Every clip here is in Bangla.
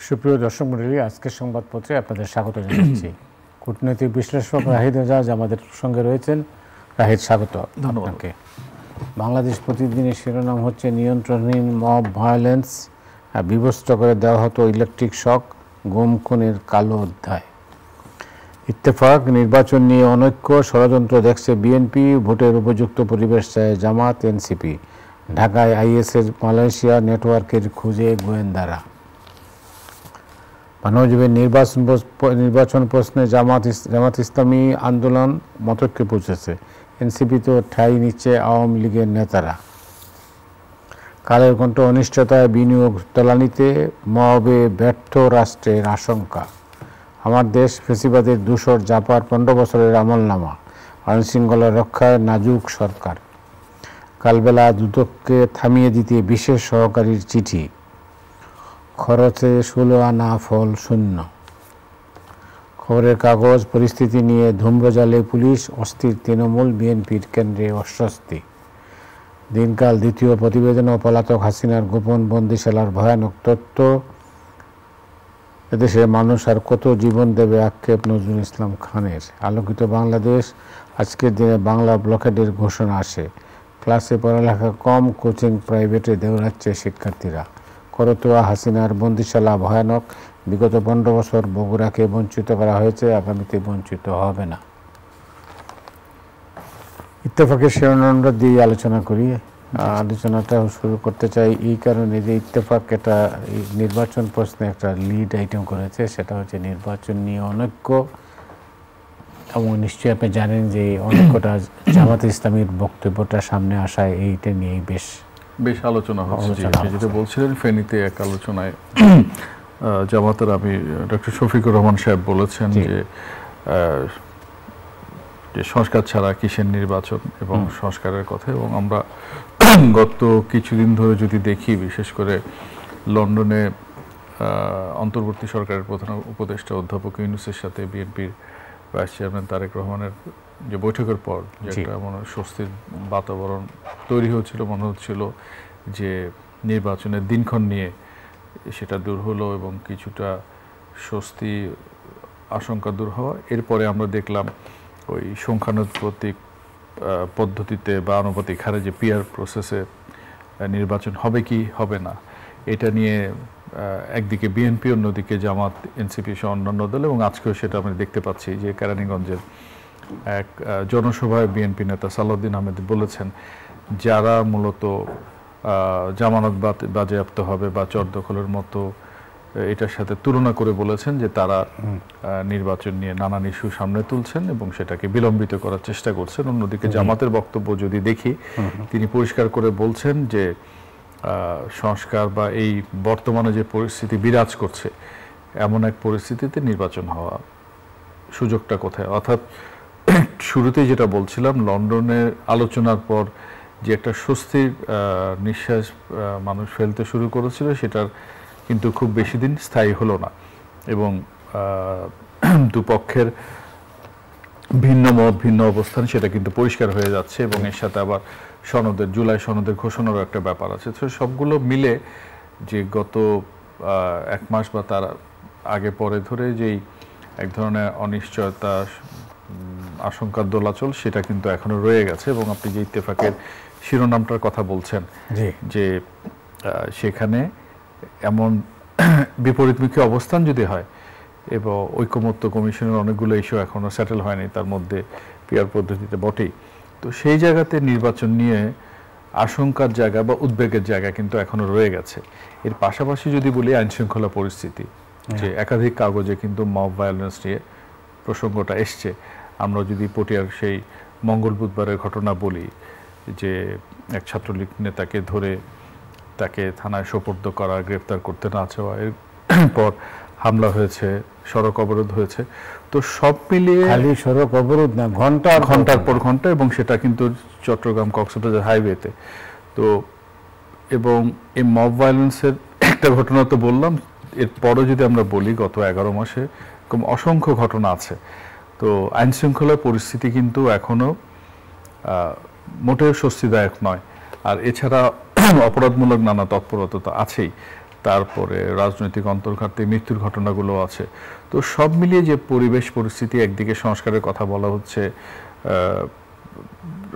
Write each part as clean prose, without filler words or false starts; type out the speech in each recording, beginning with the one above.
সুপ্রিয় দর্শক মণ্ডলী, আজকের সংবাদপত্রে আপনাদের স্বাগত জানাচ্ছি। কূটনৈতিক বিশ্লেষক রাহিদ এজাজ আমাদের সঙ্গে রয়েছেন। রাহিদ, স্বাগত আপনাকে। বাংলাদেশ প্রতিদিনের শিরোনাম হচ্ছে নিয়ন্ত্রণহীন মব ভায়োলেন্স, বিবস্ত্র করে দেওয়া হতো ইলেকট্রিক শক, গুম খুনের কালো অধ্যায়। ইত্তেফাক, নির্বাচন নিয়ে অনৈক্য, ষড়যন্ত্র দেখছে বিএনপি, ভোটের উপযুক্ত পরিবেশ চায় জামাত, এনসিপি। ঢাকায় আইএসের মালয়েশিয়া নেটওয়ার্কের খুঁজে গোয়েন্দারা। নজিবের নির্বাচন প্রশ্নে জামাত ইসলামী আন্দোলন মতৈক্যে পৌঁছেছে। এনসিপি তো ঠাঁই নিচ্ছে আওয়ামী লীগের নেতারা। কালের কণ্ঠ, অনিশ্চয়তায় বিনিয়োগ তলানিতে, মবে ব্যর্থ রাষ্ট্রের আশঙ্কা। আমার দেশ, ফেসিবাদের দূষর জাপার 15 বছরের আমলনামা, আইনশৃঙ্খলা রক্ষায় নাজুক সরকার। কালবেলা দুদককে থামিয়ে দিতে বিশেষ সহকারীর চিঠি, খরচে 16 আনা ফল শূন্য। খবরের কাগজ, পরিস্থিতি নিয়ে ধূম্রজালে পুলিশ, অস্থির তৃণমূল, বিএনপির কেন্দ্রে অস্বস্তি। দিনকাল দ্বিতীয় প্রতিবেদন ও পলাতক হাসিনার গোপন বন্দিশালার ভয়ানক তথ্য। এদেশে মানুষ আর কত জীবন দেবে, আক্ষেপ নজরুল ইসলাম খানের। আলোকিত বাংলাদেশ, আজকের দিনে বাংলা ব্লকেডের ঘোষণা আসে। ক্লাসে পড়ালেখা কম, কোচিং প্রাইভেটে দৌড়াচ্ছে শিক্ষার্থীরা। করতোয়া হাসিনার বন্দিশালা ভয়ানক, বিগত 15 বছর বগুড়াকে বঞ্চিত করা হয়েছে, আগামীতে বঞ্চিত হবে না। ইত্তেফাকের শিরোনামটা দিয়ে আলোচনা করি। আলোচনাটা শুরু করতে চাই এই কারণে যে ইত্তেফাক এটা নির্বাচন প্রশ্নে একটা লিড আইটেম করেছে, সেটা হচ্ছে নির্বাচন নিয়ে অনৈক্য। এবং নিশ্চয়ই আপনি জানেন যে অনৈক্যটা জামাত ইসলামীর বক্তব্যটা সামনে আসায় এইটা নিয়েই বেশ আলোচনা হচ্ছে। যেটা বলছিলেন, ফেনীতে এক আলোচনায় জামাতের ডক্টর শফিকুর রহমান সাহেব বলেছেন যে সংস্কার ছাড়া কিসের নির্বাচন, এবং সংস্কারের কথা। এবং আমরা গত কিছুদিন ধরে যদি দেখি, বিশেষ করে লন্ডনে অন্তর্বর্তী সরকারের প্রধান উপদেষ্টা অধ্যাপক ইউনূসের সাথে বিএনপির ভাইস চেয়ারম্যান তারেক রহমানের যে বৈঠকের পর যে একটা স্বস্তির বাতাবরণ তৈরি হচ্ছিল, মনে হচ্ছিল যে নির্বাচনের দিনক্ষণ নিয়ে সেটা দূর হলো এবং কিছুটা স্বস্তি আশঙ্কা দূর হওয়া। এরপরে আমরা দেখলাম ওই সংখ্যানুপাতিক পদ্ধতিতে বা আনুপাতিক হারে যে পিআর প্রসেসে নির্বাচন হবে কি হবে না, এটা নিয়ে একদিকে বিএনপি, অন্যদিকে জামাত, এনসিপি সহ অন্যান্য দল। এবং আজকেও সেটা আমরা দেখতে পাচ্ছি যে কেরানীগঞ্জের এক জনসভায় বিএনপি নেতা সালাউদ্দিন আহমেদ বলেছেন, যারা মূলত জামানত বাজেয়াপ্ত হবে বা চর দখলের মতো এটার সাথে তুলনা করে বলেছেন যে তারা নির্বাচন নিয়ে নানান ইস্যু সামনে তুলছেন এবং সেটাকে বিলম্বিত করার চেষ্টা করছেন। অন্যদিকে জামাতের বক্তব্য যদি দেখি, তিনি পরিষ্কার করে বলছেন যে সংস্কার বা এই বর্তমানে যে পরিস্থিতি বিরাজ করছে, এমন এক পরিস্থিতিতে নির্বাচন হওয়া সুযোগটা কোথায়। অর্থাৎ শুরুতেই যেটা বলছিলাম, লন্ডনের আলোচনার পর যে একটা স্বস্তির নিঃশ্বাস মানুষ ফেলতে শুরু করেছিল, সেটার কিন্তু খুব বেশি দিন স্থায়ী হলো না। এবং দুপক্ষের ভিন্ন মত, ভিন্ন অবস্থান, সেটা কিন্তু পরিষ্কার হয়ে যাচ্ছে। এবং এর সাথে আবার জুলাই সনদের ঘোষণারও একটা ব্যাপার আছে। তো সবগুলো মিলে যে গত 1 মাস বা তার আগে পরে ধরে যেই এক ধরনের অনিশ্চয়তা, আশঙ্কার দোলাচল, সেটা কিন্তু এখনো রয়ে গেছে। এবং আপনি যে ইত্তেফাকের শিরোনামটার কথা বলছেন, যে সেখানে এমন বিপরীতমুখী অবস্থান যদি হয়, এবং ঐকমত্য কমিশনের অনেকগুলো ইস্যু এখনো সেটেল হয়নি, তার মধ্যে পিআর পদ্ধতিতে বটেই। তো সেই জায়গাতে নির্বাচন নিয়ে আশঙ্কার জায়গা বা উদ্বেগের জায়গা কিন্তু এখনো রয়ে গেছে। এর পাশাপাশি যদি বলি আইনশৃঙ্খলা পরিস্থিতি, যে একাধিক কাগজে কিন্তু মব ভায়োলেন্স নিয়ে প্রসঙ্গটা এসছে। আমরা যদি পটিয়ার সেই মঙ্গল বুধবারের ঘটনা বলি, যে এক ছাত্রলীগ নেতাকে ধরে তাকে থানায় সোপর্দ করা, গ্রেফতার করতে না চাওয়া, এরপর হামলা হয়েছে, সড়ক অবরোধ হয়েছে। তো সব মিলিয়ে খালি সড়ক অবরোধ না, ঘন্টার পর ঘন্টা, এবং সেটা কিন্তু চট্টগ্রাম কক্সবাজার হাইওয়েতে। তো এবং এই মব ভায়োলেন্সের একটা ঘটনা তো বললাম, এরপরও যদি আমরা বলি গত 11 মাসে অসংখ্য ঘটনা আছে। তো আইন শৃঙ্খলার পরিস্থিতি কিন্তু এখনো মোটেও স্বস্তিদায়ক নয়। আর এছাড়া অপরাধমূলক নানা তৎপরতা তো আছেই। তারপরে রাজনৈতিক অন্তর্ঘাতে মৃত্যুর ঘটনাগুলো আছে। তো সব মিলিয়ে যে পরিবেশ পরিস্থিতি, একদিকে সংস্কারের কথা বলা হচ্ছে,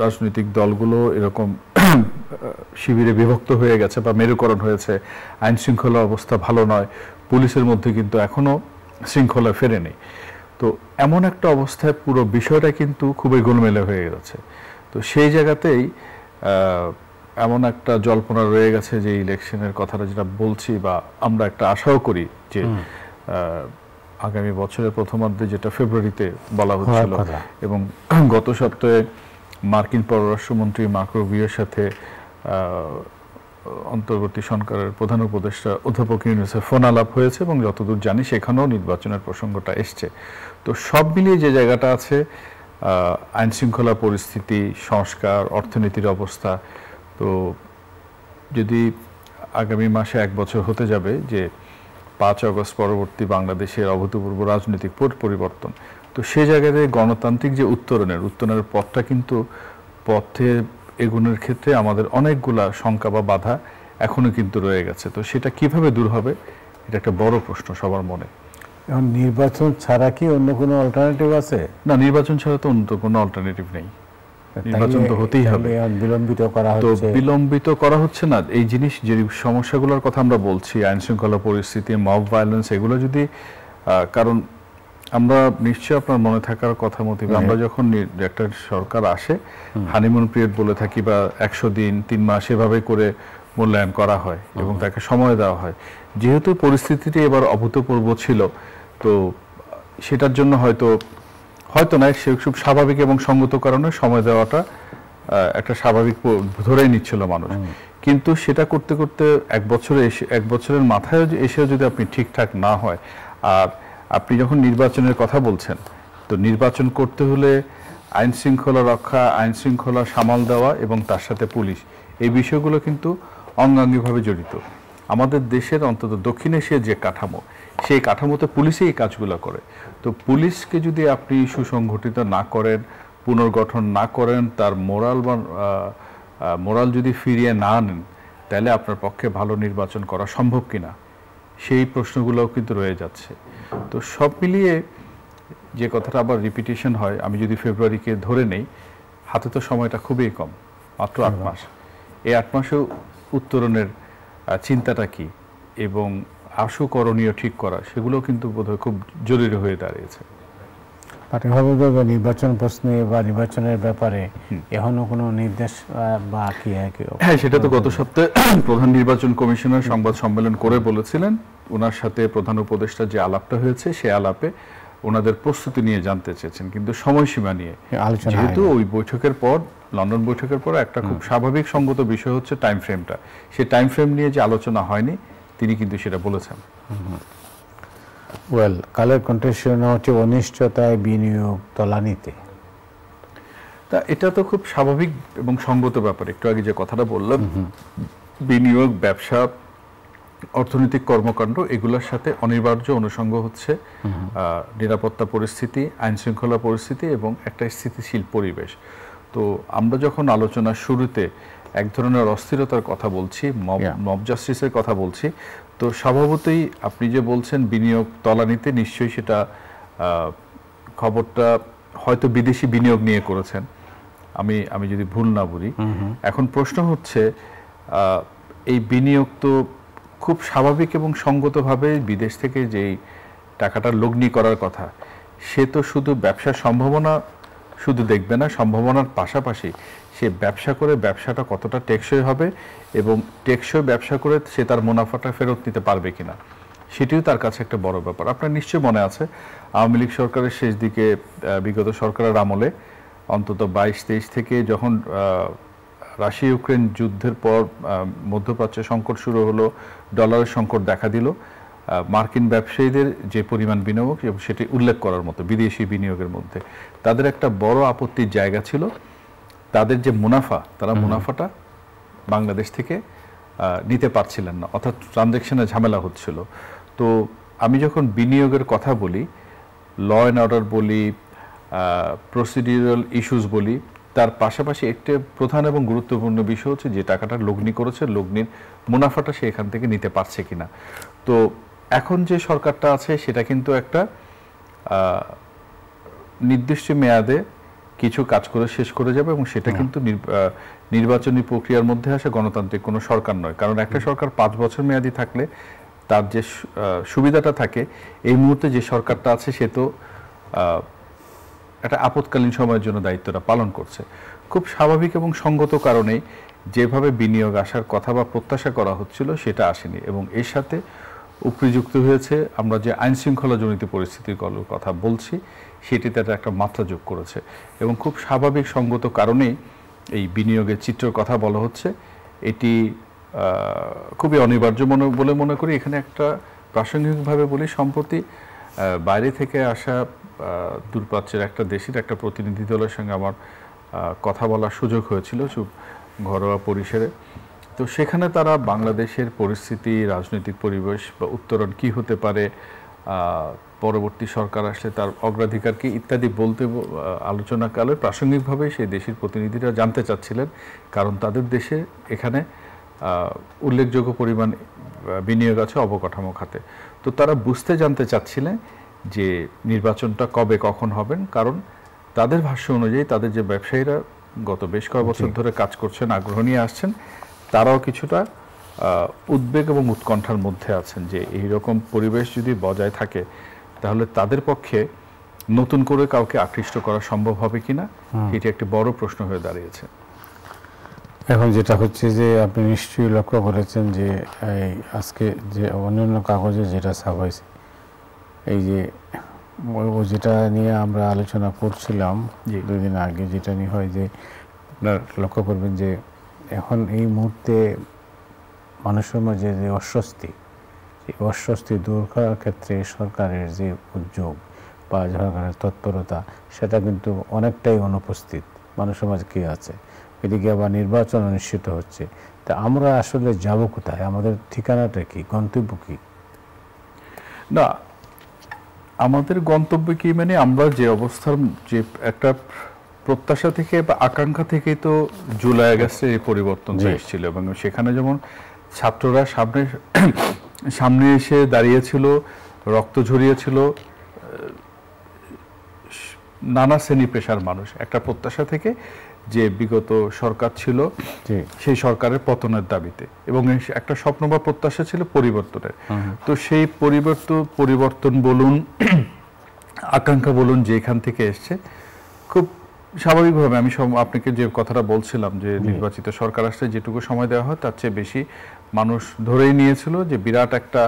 রাজনৈতিক দলগুলো এরকম শিবিরে বিভক্ত হয়ে গেছে বা মেরুকরণ হয়েছে, আইন শৃঙ্খলা অবস্থা ভালো নয়, পুলিশের মধ্যে কিন্তু এখনো শৃঙ্খলা ফেরেনি। তো এমন একটা অবস্থায় পুরো বিষয়টা কিন্তু খুবই গোলমেলে হয়ে গেছে। তো সেই জায়গাতেই এমন একটা জল্পনা রয়ে গেছে যে ইলেকশনের কথাটা যেটা বলছি বা আমরা একটা আশাও করি যে আগামী বছরের প্রথমার্ধে, যেটা ফেব্রুয়ারিতে বলা হচ্ছিল, এবং গত সপ্তাহে মার্কিন পররাষ্ট্রমন্ত্রী মার্কো রুবিওর সাথে অন্তর্বর্তী সরকারের প্রধান উপদেষ্টা অধ্যাপক ইউনূসের ফোন আলাপ হয়েছে এবং যতদূর জানি সেখানেও নির্বাচনের প্রসঙ্গটা এসছে। তো সব মিলিয়ে যে জায়গাটা আছে, আইন শৃঙ্খলা পরিস্থিতি, সংস্কার, অর্থনীতির অবস্থা, তো যদি আগামী মাসে 1 বছর হতে যাবে যে 5 আগস্ট পরবর্তী বাংলাদেশের অভূতপূর্ব রাজনৈতিক পরিবর্তন, তো সে জায়গায় গণতান্ত্রিক যে উত্তরণের পথটা কিন্তু পথে এগুনোর ক্ষেত্রে আমাদের অনেকগুলা শঙ্কা বা বাধা এখনো কিন্তু রয়ে গেছে। তো সেটা কিভাবে দূর হবে, এটা একটা বড় প্রশ্ন সবার মনে। এখন নির্বাচন ছাড়া কি অন্য কোনো অল্টারনেটিভ আছে? না, নির্বাচন ছাড়া তো অন্য কোনো অল্টারনেটিভ নেই। নির্বাচন তো হতেই হবে। বিলম্বিত করা তো হচ্ছে। বিলম্বিত করা হচ্ছে না, এই জিনিস যে সমস্যাগুলোর কথা আমরা বলছি, আইন শৃঙ্খলা পরিস্থিতি, মব ভায়োলেন্স, এগুলো যদি, কারণ আমরা নিশ্চয়ই আপনার মনে থাকার কথা মতো আমরা যখন একটা সরকার আসে, হানিমুন পিরিয়ড বলে থাকি বা 100 দিন 3 মাস এভাবে করে মূল্যায়ন করা হয় এবং তাকে সময় দেওয়া হয়। যেহেতু পরিস্থিতিটি এবার অভূতপূর্ব ছিল, তো সেটার জন্য হয়তো না, সে খুব স্বাভাবিক এবং সঙ্গত কারণে সময় দেওয়াটা একটা স্বাভাবিক ধরেই নিচ্ছিল মানুষ। কিন্তু সেটা করতে করতে 1 বছরের মাথায় এসেও যদি আপনি ঠিকঠাক না হয়, আর আপনি যখন নির্বাচনের কথা বলছেন, তো নির্বাচন করতে হলে আইন শৃঙ্খলা রক্ষা, আইন শৃঙ্খলা সামাল দেওয়া এবং তার সাথে পুলিশ, এই বিষয়গুলো কিন্তু অঙ্গাঙ্গিভাবে জড়িত। আমাদের দেশের অন্তত দক্ষিণ এশিয়ার যে কাঠামো, সেই কাঠামোতে পুলিশই এই কাজগুলো করে। তো পুলিশকে যদি আপনি সুসংগঠিত না করেন, পুনর্গঠন না করেন, তার মোরাল যদি ফিরিয়ে না আনেন, তাহলে আপনার পক্ষে ভালো নির্বাচন করা সম্ভব কিনা, সেই প্রশ্নগুলোও কিন্তু রয়ে যাচ্ছে। তো সব মিলিয়ে যে কথাটা আবার রিপিটেশন হয়, আমি যদি ফেব্রুয়ারিকে ধরে নেই, হাতে তো সময়টা খুবই কম, মাত্র 8 মাস। এই 8 মাসেও উত্তরণের চিন্তাটা কি এবং আশু করণীয় ঠিক করা, সেগুলো কিন্তু বোধহয় খুব জরুরি হয়ে দাঁড়িয়েছে। নির্বাচন প্রশ্নে বা নির্বাচনের ব্যাপারে এখনো কোনো নির্দেশ বা কি? হ্যাঁ, সেটা তো গত সপ্তাহে প্রধান নির্বাচন কমিশনার সংবাদ সম্মেলন করে বলেছিলেন। ওনার সাথে প্রধান উপদেষ্টা যে আলাপটা হয়েছে, সে আলাপে ওনাদের প্রস্তুতি নিয়ে জানতে চেয়েছেন, কিন্তু সময়সীমা নিয়ে। যেহেতু ওই বৈঠকের পর, লন্ডন বৈঠকের পর একটা খুব স্বাভাবিক সঙ্গত বিষয় হচ্ছে টাইম ফ্রেমটা, সেই টাইম ফ্রেম নিয়ে যে আলোচনা হয়নি, তিনি কিন্তু সেটা বলেছেন। কালের কন্টেস্টেশন হচ্ছে অনিশ্চয়তায় বিনিয়োগ তলানিতে। তা এটা তো খুব স্বাভাবিক এবং সঙ্গত ব্যাপার। একটু আগে যে কথাটা বললাম, বিনিয়োগ, ব্যবসা, অর্থনৈতিক কর্মকাণ্ড, এগুলোর সাথে অনিবার্য অনুষঙ্গ হচ্ছে নিরাপত্তা পরিস্থিতি, আইন শৃঙ্খলা পরিস্থিতি এবং একটা স্থিতিশীল পরিবেশ। তো আমরা যখন আলোচনার শুরুতে এক ধরনের অস্থিরতার কথা বলছি, মব জাস্টিসের কথা বলছি, তো স্বভাবতই আপনি যে বলছেন বিনিয়োগ তলানিতে, নিশ্চয়ই সেটা খবরটা হয়তো বিদেশি বিনিয়োগ নিয়ে করেছেন, আমি যদি ভুল না বলি। এখন প্রশ্ন হচ্ছে, এই বিনিয়োগ তো খুব স্বাভাবিক এবং সঙ্গতভাবে বিদেশ থেকে যেই টাকাটা লগ্নি করার কথা, সে তো শুধু ব্যবসার সম্ভাবনা শুধু দেখবে না, সম্ভাবনার পাশাপাশি সে ব্যবসা করে ব্যবসাটা কতটা টেকসই হবে এবং টেকসই ব্যবসা করে সে তার মুনাফাটা ফেরত নিতে পারবে কিনা, সেটিও তার কাছে একটা বড় ব্যাপার। আপনার নিশ্চয়ই মনে আছে, আওয়ামী লীগ সরকারের শেষ দিকে, বিগত সরকারের আমলে অন্তত 22-23 থেকে যখন রাশিয়া ইউক্রেন যুদ্ধের পর মধ্যপ্রাচ্যে সংকট শুরু হলো, ডলারের সংকট দেখা দিল, মার্কিন ব্যবসায়ীদের যে পরিমাণ বিনিয়োগ, সেটি উল্লেখ করার মতো, বিদেশি বিনিয়োগের মধ্যে তাদের একটা বড় আপত্তির জায়গা ছিল, তাদের যে মুনাফা, তারা মুনাফাটা বাংলাদেশ থেকে নিতে পারছিলেন না, অর্থাৎ ট্রানজ্যাকশনে ঝামেলা হচ্ছিল। তো আমি যখন বিনিয়োগের কথা বলি, ল অ্যান্ড অর্ডার বলি, প্রসিডিউরাল ইস্যুস বলি, তার পাশাপাশি একটা প্রধান এবং গুরুত্বপূর্ণ বিষয় হচ্ছে যে টাকাটা লগ্নি করেছে, লগ্নির মুনাফাটা সে এখান থেকে নিতে পারছে কিনা। তো এখন যে সরকারটা আছে সেটা কিন্তু একটা নির্দিষ্ট মেয়াদে কিছু কাজ করে শেষ করে যাবে, এবং সেটা কিন্তু নির্বাচনী প্রক্রিয়ার মধ্যে আসে গণতান্ত্রিক কোনো সরকার নয়। কারণ একটা সরকার 5 বছর মেয়াদি থাকলে তার যে সুবিধাটা থাকে, এই মুহূর্তে যে সরকারটা আছে সে তো একটা আপৎকালীন সময়ের জন্য দায়িত্বটা পালন করছে। খুব স্বাভাবিক এবং সঙ্গত কারণেই যেভাবে বিনিয়োগ আসার কথা বা প্রত্যাশা করা হচ্ছিল সেটা আসেনি, এবং এর সাথে উপযুক্ত হয়েছে আমরা যে আইন শৃঙ্খলা জনিত পরিস্থিতির কথা বলছি সেটিতে একটা মাত্রা যোগ করেছে, এবং খুব স্বাভাবিক সঙ্গত কারণেই এই বিনিয়োগের চিত্রের কথা বলা হচ্ছে। এটি খুবই অনিবার্য বলে মনে করি। এখানে একটা প্রাসঙ্গিকভাবে বলি, সম্প্রতি বাইরে থেকে আসা দূরপ্রাচ্যের একটা দেশের একটা প্রতিনিধি দলের সঙ্গে আমার কথা বলার সুযোগ হয়েছিল ঘরোয়া পরিসরে। তো সেখানে তারা বাংলাদেশের পরিস্থিতি, রাজনৈতিক পরিবেশ বা উত্তরণ কি হতে পারে, পরবর্তী সরকার আসলে তার অগ্রাধিকার কি ইত্যাদি বলতে আলোচনাকালে প্রাসঙ্গিকভাবে সেই দেশের প্রতিনিধিরা জানতে চাচ্ছিলেন, কারণ তাদের দেশে এখানে উল্লেখযোগ্য পরিমাণ বিনিয়োগ আছে অবকাঠামো খাতে। তো তারা জানতে চাচ্ছিলেন যে নির্বাচনটা কবে কখন হবেন, কারণ তাদের ভাষ্য অনুযায়ী তাদের যে ব্যবসায়ীরা গত বেশ কয়েক বছর ধরে কাজ করছেন, আগ্রহ নিয়ে আসছেন, তারাও কিছুটা উদ্বেগ এবং উৎকণ্ঠার মধ্যে আছেন যে এইরকম পরিবেশ যদি বজায় থাকে তাহলে তাদের পক্ষে নতুন করে কাউকে আকৃষ্ট করা সম্ভব হবে কিনা, এটি একটি বড় প্রশ্ন হয়ে দাঁড়িয়েছে। এখন যেটা হচ্ছে যে আপনি নিশ্চয়ই লক্ষ্য করেছেন যে আজকে যে অন্যান্য কাগজে যেটা ছাপাইছে, এই যে যেটা নিয়ে আমরা আলোচনা করছিলাম 2 দিন আগে, যেটা নিয়ে হয় যে আপনার লক্ষ্য করবেন যে এখন এই মুহূর্তে মানুষের মাঝে যে অস্বস্তি দূর করার ক্ষেত্রে সরকারের যে উদ্যোগ বা সরকারের তৎপরতা সেটা কিন্তু অনেকটাই অনুপস্থিত। মানুষের মাঝে কি আছে, এদিকে আবার নির্বাচন অনুষ্ঠিত হচ্ছে। তা আমরা আসলে যাব কোথায়, আমাদের ঠিকানাটা কি, গন্তব্য কি? না, আমাদের গন্তব্য কি মানে আমরা যে অবস্থার যে একটা প্রত্যাশা থেকে বা আকাঙ্ক্ষা থেকে তো জুলাই আগস্টে এই পরিবর্তন এসেছিল, এবং সেখানে যেমন ছাত্ররা সামনে এসে দাঁড়িয়েছিল, রক্ত ঝরিয়েছিল, নানা শ্রেণী পেশার মানুষ একটা প্রত্যাশা থেকে যে বিগত সরকার ছিল সেই সরকারের পতনের দাবিতে, এবং একটা স্বপ্ন বা প্রত্যাশা ছিল পরিবর্তনের। তো সেই পরিবর্তন বলুন, আকাঙ্ক্ষা বলুন, যে এখান থেকে এসছে, খুব স্বাভাবিকভাবে আমি আপনাকে যে কথাটা বলছিলাম যে নির্বাচিত সরকার আসলে যেটুকু সময় দেওয়া হয় তার চেয়ে বেশি মানুষ ধরেই নিয়েছিল যে বিরাট একটা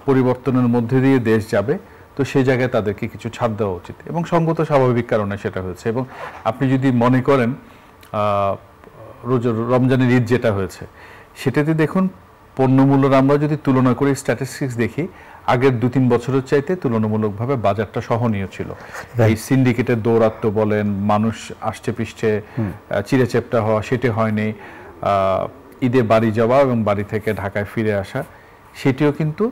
পরিবর্তনের মধ্যে দিয়ে দেশ যাবে, তো সেই জায়গায় তাদেরকে কিছু ছাড় দেওয়া উচিত, এবং সঙ্গত স্বাভাবিক কারণে সেটা হয়েছে। এবং আপনি যদি মনে করেন রমজানের ঈদ যেটা হয়েছে সেটাতে দেখুন পণ্যমূল্যের আমরা যদি তুলনা করি, স্ট্যাটিস্টিক্স দেখি, আগের 2-3 বছরের চাইতে তুলনামূলকভাবে বাজারটা সহনীয় ছিল। এই সিন্ডিকেটের দৌরাত্ম্য বলেন, মানুষ আসছে পৃষ্ঠে চিড়েচেপটা হওয়া, সেটি হয়নি। ঈদে বাড়ি যাওয়া এবং বাড়ি থেকে ঢাকায় ফিরে আসা, সেটিও কিন্তু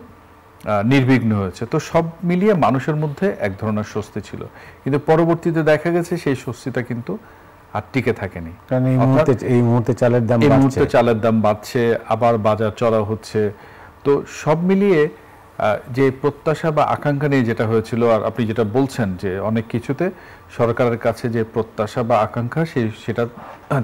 নির্বিঘ্ন হয়েছে। তো সব মিলিয়ে মানুষের মধ্যে এক ধরনের স্বস্তি ছিল, কিন্তু পরবর্তীতে দেখা গেছে সেই স্বস্তিটা কিন্তু আর টিকে থাকেনি। এই মুহূর্তে চালের দাম বাড়ছে, আবার বাজার চড়া হচ্ছে। তো সব মিলিয়ে যে প্রত্যাশা বা আকাঙ্ক্ষা নিয়ে যেটা হয়েছিল, আর আপনি যেটা বলছেন যে অনেক কিছুতে সরকারের কাছে যে প্রত্যাশা বা আকাঙ্ক্ষা সেটা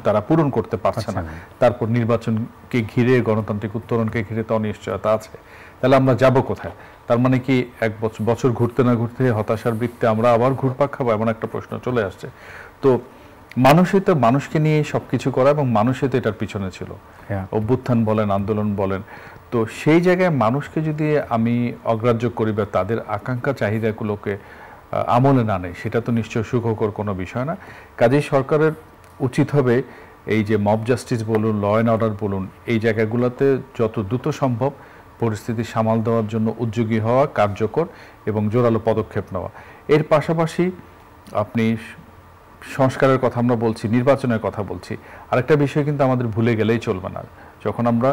তারা পূরণ করতে পারছে না। তারপর নির্বাচনকে ঘিরে, গণতান্ত্রিক উত্তরণকে ঘিরে তো অনিশ্চয়তা আছে। তাহলে আমরা যাব কোথায়? তার মানে কি এক বছর ঘুরতে না ঘুরতে হতাশার বৃত্তে আমরা আবার ঘুরপাক খাবো, এমন একটা প্রশ্ন চলে আসছে। তো মানুষকে নিয়ে সবকিছু করা, এবং মানুষই তো এটার পিছনে ছিল, অভ্যুত্থান বলেন, আন্দোলন বলেন। তো সেই জায়গায় মানুষকে যদি আমি অগ্রাহ্য করি বা তাদের আকাঙ্ক্ষা চাহিদাগুলোকে আমলে না নেই, সেটা তো নিশ্চয় সুখকর কোনো বিষয় না। কাজেই সরকারের উচিত হবে এই যে মব জাস্টিস বলুন, ল অ্যান্ড অর্ডার বলুন, এই জায়গাগুলোতে যত দ্রুত সম্ভব পরিস্থিতি সামাল দেওয়ার জন্য উদ্যোগী হওয়া, কার্যকর এবং জোরালো পদক্ষেপ নেওয়া। এর পাশাপাশি আপনি সংস্কারের কথা আমরা বলছি, নির্বাচনের কথা বলছি, আরেকটা বিষয় কিন্তু আমাদের ভুলে গেলেই চলবে না। যখন আমরা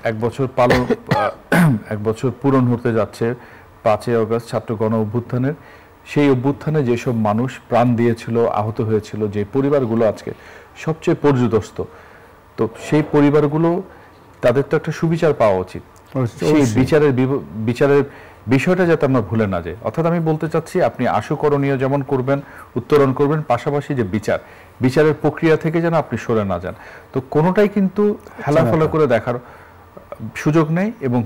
1 বছর পূরণ হতে যাচ্ছে 5ই আগস্ট ছাত্র গণ অভ্যুত্থানের, সেই অভ্যুত্থানে যেসব মানুষ প্রাণ দিয়েছিল, আহত হয়েছিল, যে পরিবারগুলো আজকে সবচেয়ে পর্যুদস্ত, তো সেই পরিবারগুলো তাদের তো একটা সুবিচার পাওয়া উচিত। সেই বিচারের বিষয়টা যাতে আমরা ভুলে না যাই। অর্থাৎ আমি বলতে চাচ্ছি, আপনি আশুকরণীয় যেমন করবেন, উত্তরণ করবেন, পাশাপাশি যে বিচারের প্রক্রিয়া থেকে যেন আপনি সরে না যান। তো কোনোটাই কিন্তু হেলাফেলা করে দেখার সুযোগ নেই, এবং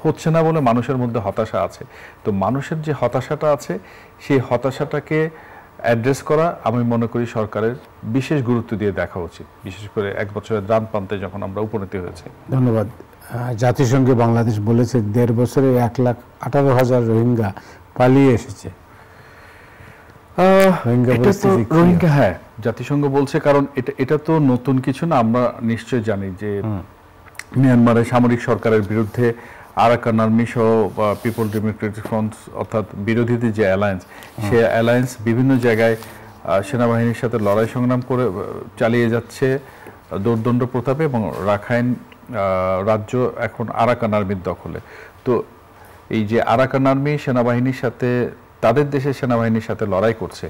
হচ্ছে না বলে মানুষের মধ্যে হতাশা আছে। তো মানুষের যে হতাশাটা আছে, সেই হতাশাটাকে অ্যাড্রেস করা আমি মনে করি সরকারের বিশেষ গুরুত্ব দিয়ে দেখা উচিত, বিশেষ করে 1 বছরের দ্রাণ প্রান্তে যখন আমরা উপনীত হয়েছে। ধন্যবাদ। জাতিসংঘে বাংলাদেশ বলেছে 1.5 বছরে 1,18,000 রোহিঙ্গা পালিয়ে এসেছে। রোহিঙ্গা, হ্যাঁ, জাতিসংঘ বলছে, কারণ এটা তো নতুন কিছু না। আমরা নিশ্চয় জানি যে মিয়ানমারের সামরিক সরকারের বিরুদ্ধে আরাকান আর্মি সহ পিপল ডেমোক্রেটিক ফ্রন্ট, অর্থাৎ বিরোধীদের যে অ্যালায়েন্স, সে অ্যালায়েন্স বিভিন্ন জায়গায় সেনাবাহিনীর সাথে লড়াই সংগ্রাম করে চালিয়ে যাচ্ছে দৌর্দণ্ড প্রতাপে, এবং রাখাইন রাজ্য এখন আরাকান আর্মির দখলে। তো এই যে আরাকান আর্মি সেনাবাহিনীর সাথে, তাদের দেশের সেনাবাহিনীর সাথে লড়াই করছে,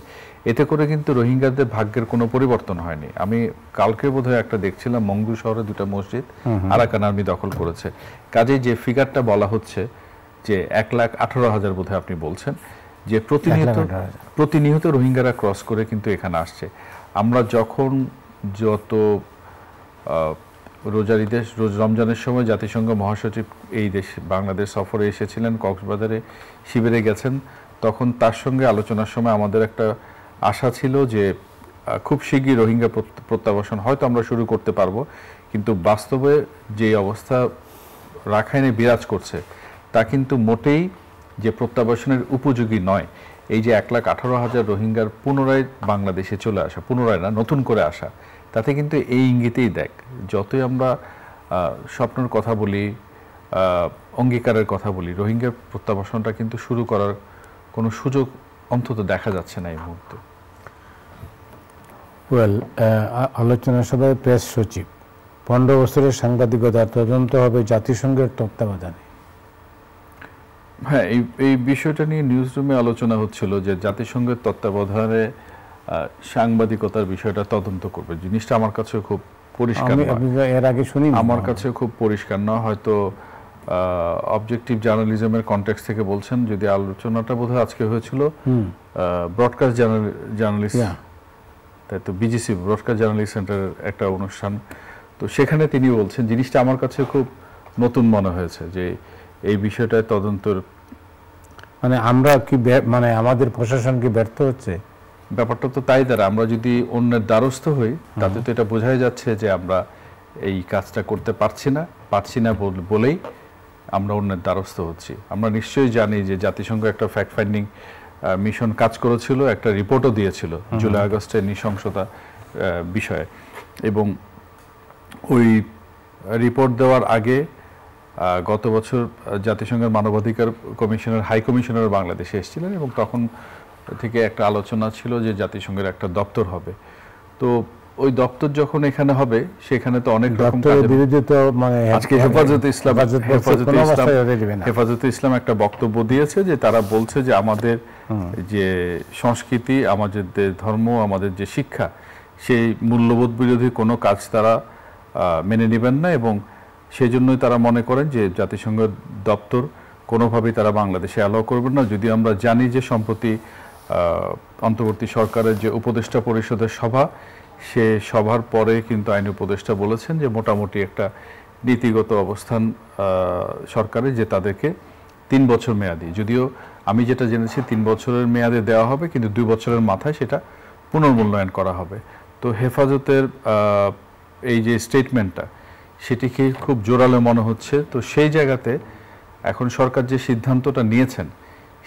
এতে করে কিন্তু রোহিঙ্গাদের ভাগ্যের কোনো পরিবর্তন হয়নি। আমি কালকে বোধহয় একটা দেখছিলাম, মংডু শহরে 2টা মসজিদ আরাকান আর্মি দখল করেছে। কাজেই যে ফিগারটা বলা হচ্ছে যে 1,18,000 বোধহয় আপনি বলছেন, যে প্রতিনিয়ত রোহিঙ্গারা ক্রস করে কিন্তু এখানে আসছে। আমরা যখন রোজার ঈদের রমজানের সময় জাতিসংঘ মহাসচিব এই দেশ বাংলাদেশ সফরে এসেছিলেন, কক্সবাজারে শিবিরে গেছেন, তখন তার সঙ্গে আলোচনার সময় আমাদের একটা আশা ছিল যে খুব শীঘ্রই রোহিঙ্গা প্রত্যাবাসন হয়তো আমরা শুরু করতে পারবো। কিন্তু বাস্তবে যে অবস্থা রাখাইনে বিরাজ করছে, তা কিন্তু মোটেই যে প্রত্যাবাসনের উপযোগী নয়। এই যে 1,18,000 রোহিঙ্গার পুনরায় বাংলাদেশে চলে আসা, পুনরায় না, নতুন করে আসা, তাতে কিন্তু এই ইঙ্গিতেই দেখ, যতই আমরা স্বপ্নের কথা বলি, অঙ্গীকারের কথা বলি, রোহিঙ্গার প্রত্যাবাসনটা কিন্তু শুরু করার কোনো সুযোগ অন্তত দেখা যাচ্ছে না এই মুহূর্তে। আলোচনা সভায় প্রেস সচিব, 15 বছরের সাংবাদিকতার তদন্ত হবে জাতিসংঘের তত্ত্বাবধানে। হ্যাঁ, এই বিষয়টা নিয়ে নিউজ রুমে আলোচনা হচ্ছিল যে জাতিসংঘের তত্ত্বাবধানে সাংবাদিকতার বিষয়টা তদন্ত করবে। জিনিসটা আমার কাছে খুব পরিষ্কার, এর আগে শুনি, আমার কাছে খুব পরিষ্কার না। হয়তো অবজেক্টিভ জার্নালিজমের কনটেক্সট থেকে বলছেন। যদি আলোচনাটা বোধহয় আজকে হয়েছিল ব্রডকাস্ট জার্নালিস্ট, তাই তো, বিজিসি ব্রডকাস্ট জার্নালিস্ট সেন্টারের একটা অনুষ্ঠান, তো সেখানে তিনি বলছেন, জিনিসটা আমার কাছে খুব নতুন মনে হয়েছে যে এই বিষয়টায় তদন্তর, মানে আমরা কি, মানে আমাদের প্রশাসন কি ব্যর্থ হচ্ছে? ব্যাপারটা তো তাই দ্বারা, আমরা যদি অন্যের দ্বারস্থ হই, তাতে তো এটা বোঝাই যাচ্ছে যে আমরা এই কাজটা করতে পারছি না বলেই আমরা অন্যের দ্বারস্থ হচ্ছি। আমরা নিশ্চয়ই জানি যে জাতিসংঘ একটা ফ্যাক্ট ফাইন্ডিং মিশন কাজ করেছিল, একটা রিপোর্টও দিয়েছিল জুলাই আগস্টের নৃশংসতা বিষয়ে, এবং ওই রিপোর্ট দেওয়ার আগে গত বছর জাতিসংঘের মানবাধিকার কমিশনের হাই কমিশনার বাংলাদেশে এসেছিলেন, এবং তখন থেকে একটা আলোচনা ছিল যে জাতিসংঘের একটা দপ্তর হবে। তো ওই দপ্তর যখন এখানে হবে, সেখানে তো অনেক রকম আজকে হেফাজতে ইসলাম একটা বক্তব্য দিয়েছে যে তারা বলছে যে আমাদের যে সংস্কৃতি, আমাদের ধর্ম, আমাদের যে শিক্ষা, সেই মূল্যবোধ বিরোধী কোনো কাজ তারা মেনে নেবেন না, এবং সেই জন্যই তারা মনে করেন যে জাতিসংঘের দপ্তর কোনোভাবেই তারা বাংলাদেশে অ্যালাউ করবেন না। যদি আমরা জানি যে সম্প্রতি অন্তর্বর্তী সরকারের যে উপদেষ্টা পরিষদের সভা, সে সভার পরে কিন্তু আইন উপদেষ্টা বলেছেন যে মোটামুটি একটা নীতিগত অবস্থান সরকারের, যে তাদেরকে 3 বছর মেয়াদি, যদিও আমি যেটা জেনেছি 3 বছরের মেয়াদে দেওয়া হবে, কিন্তু 2 বছরের মাথায় সেটা পুনর্মূল্যায়ন করা হবে। তো হেফাজতের এই যে স্টেটমেন্টটা, সেটিকে খুব জোরালো মনে হচ্ছে। তো সেই জায়গাতে এখন সরকার যে সিদ্ধান্তটা নিয়েছেন,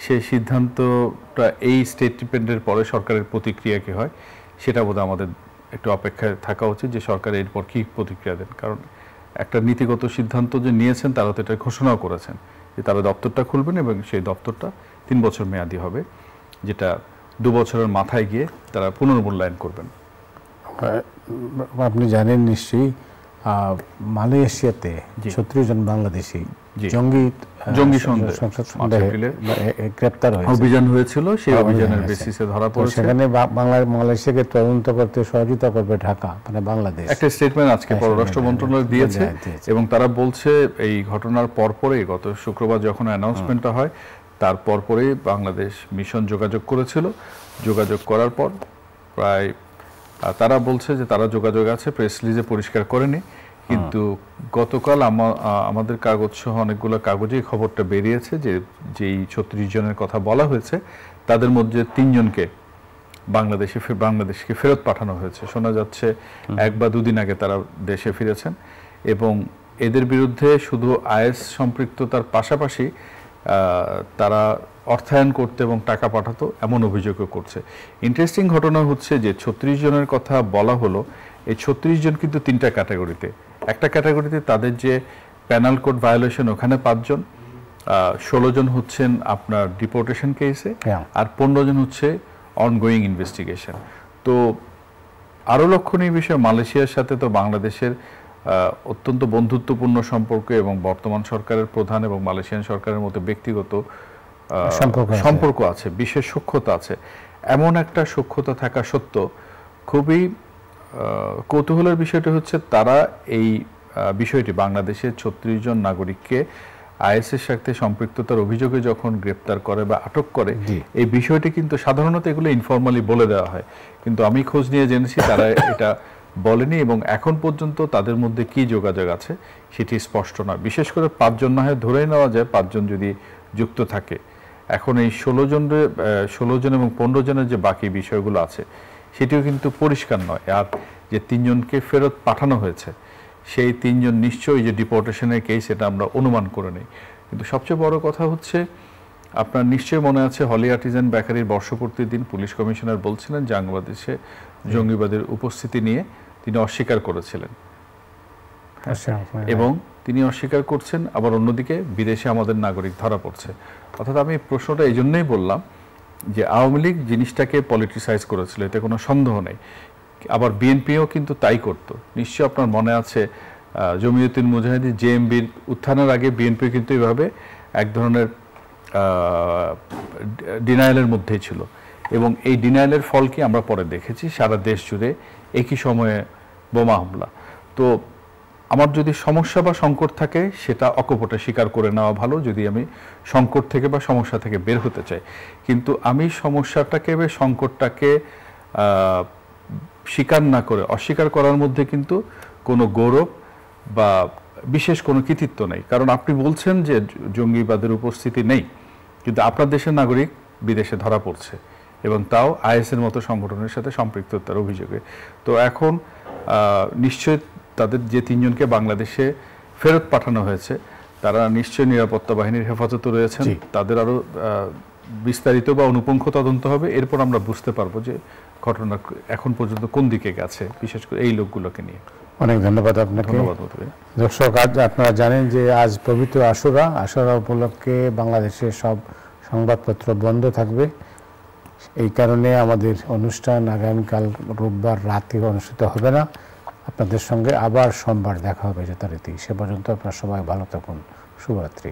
সেই সিদ্ধান্তটা এই স্টেটমেন্টের পরে সরকারের প্রতিক্রিয়া কী হয়, সেটা বোধহয় আমাদের একটু অপেক্ষায় থাকা উচিত যে সরকার এরপর কী প্রতিক্রিয়া দেন। কারণ একটা নীতিগত সিদ্ধান্ত যে নিয়েছেন, তারা তো এটা ঘোষণাও করেছেন যে তারা দপ্তরটা খুলবেন, এবং সেই দপ্তরটা 3 বছর মেয়াদি হবে, যেটা 2 বছরের মাথায় গিয়ে তারা পুনর্মূল্যায়ন করবেন। আপনি জানেন নিশ্চয়ই, মালয়েশিয়াতে 36 জন বাংলাদেশি জঙ্গি সন্দেহে গ্রেপ্তার হয়েছে, অভিযান হয়েছিল, সেই অভিযানের বেসিসে ধরা পড়েছে। সেখানে মালয়েশিয়াকে তদন্ত করতে সহযোগিতা করবে ঢাকা, মানে বাংলাদেশ। একটা স্টেটমেন্ট আজকে পররাষ্ট্র মন্ত্রণালয় দিয়েছে এবং তারা বলছে এই ঘটনার পরপরই, গত শুক্রবার যখন অ্যানাউন্সমেন্টটা হয় তার পরপরই বাংলাদেশ মিশন যোগাযোগ করেছিল। যোগাযোগ করার পর প্রায় তারা বলছে যে তারা যোগাযোগ আছে, প্রেস রিলিজে পরিষ্কার করেনি, কিন্তু গতকাল আমাদের কাগজ সহ অনেকগুলো কাগজেই খবরটা বেরিয়েছে যে যেই 36 জনের কথা বলা হয়েছে তাদের মধ্যে 3 জনকে বাংলাদেশকে ফেরত পাঠানো হয়েছে। শোনা যাচ্ছে 1 বা 2 দিন আগে তারা দেশে ফিরেছেন এবং এদের বিরুদ্ধে শুধু আইএস সম্পৃক্ততার পাশাপাশি তারা অর্থায়ন করতে এবং টাকা পাঠাতো এমন অভিযোগও করছে। ইন্টারেস্টিং ঘটনা হচ্ছে যে 36 জনের কথা বলা হলো, এই 36 জন কিন্তু 3টা ক্যাটাগরিতে। একটা ক্যাটাগরিতে তাদের যে প্যানাল কোড ভায়োলেশন, ওখানে 5 জন, 16 জন হচ্ছেন আপনার ডিপোর্টেশন কেসে, আর 15 জন হচ্ছে অনগোয়িং ইনভেস্টিগেশন। তো আরও লক্ষণীয় বিষয়, মালয়েশিয়ার সাথে তো বাংলাদেশের অত্যন্ত বন্ধুত্বপূর্ণ সম্পর্ক এবং বর্তমান সরকারের প্রধান এবং মালয়েশিয়ান সরকারের মধ্যে ব্যক্তিগত সম্পর্ক আছে, বিশেষ সখ্যতা আছে। এমন একটা সখ্যতা থাকা সত্ত্বেও খুবই কৌতূহলের বিষয়টি হচ্ছে তারা এই বিষয়টি বাংলাদেশের 36 জন নাগরিককে আইএসের সাথে সম্পৃক্ততার অভিযোগে যখন গ্রেপ্তার করে বা আটক করে, এই বিষয়টি কিন্তু সাধারণত এগুলো ইনফরমালি বলে দেওয়া হয়, কিন্তু আমি খোঁজ নিয়ে জেনেছি তারা এটা বলেনি এবং এখন পর্যন্ত তাদের মধ্যে কি যোগাযোগ আছে সেটি স্পষ্ট নয়। বিশেষ করে 5 জন না হয় ধরেই নেওয়া যায় 5 জন যদি যুক্ত থাকে। এখন এই 16 জন এবং 15 জনের যে বাকি বিষয়গুলো আছে সেটিও কিন্তু পরিষ্কার নয়। আর যে 3 জনকে ফেরত পাঠানো হয়েছে সেই 3 জন নিশ্চয়ই যে ডিপোর্টেশনের কেস, এটা আমরা অনুমান করে নেই। কিন্তু সবচেয়ে বড় কথা হচ্ছে, আপনার নিশ্চয়ই মনে আছে হলি আর্টিজান বেকারির বর্ষপূর্তির দিন পুলিশ কমিশনার বলছিলেন যে বাংলাদেশে জঙ্গিবাদের উপস্থিতি নিয়ে তিনি অস্বীকার করেছিলেন, এবং তিনি অস্বীকার করছেন, আবার অন্যদিকে বিদেশে আমাদের নাগরিক ধরা পড়ছে। অর্থাৎ আমি প্রশ্নটা এই জন্যই বললাম যে আওয়ামী লীগ জিনিসটাকে পলিটিসাইজ করেছিল, এতে কোনো সন্দেহ নেই, আবার বিএনপিও কিন্তু তাই করত। নিশ্চয় আপনার মনে আছে জমিয়তুল মুজাহিদিন জেএমবির উত্থানের আগে বিএনপি কিন্তু এভাবে এক ধরনের ডিনায়ালের মধ্যেই ছিল, এবং এই ডিনায়ালের ফল কি আমরা পরে দেখেছি, সারা দেশ জুড়ে একই সময়ে বোমা হামলা। তো আমার যদি সমস্যা বা সংকট থাকে সেটা অকপটে স্বীকার করে নেওয়া ভালো, যদি আমি সংকট থেকে বা সমস্যা থেকে বের হতে চাই। কিন্তু আমি সমস্যাটাকে বা সংকটটাকে স্বীকার না করে অস্বীকার করার মধ্যে কিন্তু কোনো গৌরব বা বিশেষ কোনো কৃতিত্ব নেই। কারণ আপনি বলছেন যে জঙ্গিবাদের উপস্থিতি নেই, কিন্তু আপনার দেশের নাগরিক বিদেশে ধরা পড়ছে, এবং তাও আইএসের মতো সংগঠনের সাথে সম্পৃক্ততার অভিযোগে। তো এখন নিশ্চয় তাদের যে 3 জনকে বাংলাদেশে ফেরত পাঠানো হয়েছে তারা নিশ্চয়ই নিরাপত্তা বাহিনীর হেফাজতে রয়েছেন, তাদের আরও বিস্তারিত বা অনুপুঙ্খ তদন্ত হবে, এরপর আমরা বুঝতে পারবো যে ঘটনা এখন পর্যন্ত কোন দিকে গেছে, বিশেষ করে এই লোকগুলোকে নিয়ে। অনেক ধন্যবাদ আপনাকে। ধন্যবাদ। দর্শক, আজ আপনারা জানেন যে আজ পবিত্র আশুরা উপলক্ষে বাংলাদেশের সব সংবাদপত্র বন্ধ থাকবে। এই কারণে আমাদের অনুষ্ঠান আগামীকাল রোববার রাতে অনুষ্ঠিত হবে না। আপনাদের সঙ্গে আবার সোমবার দেখা হবে যথারীতি। সে পর্যন্ত আপনারা সবাই ভালো থাকুন। শুভরাত্রি।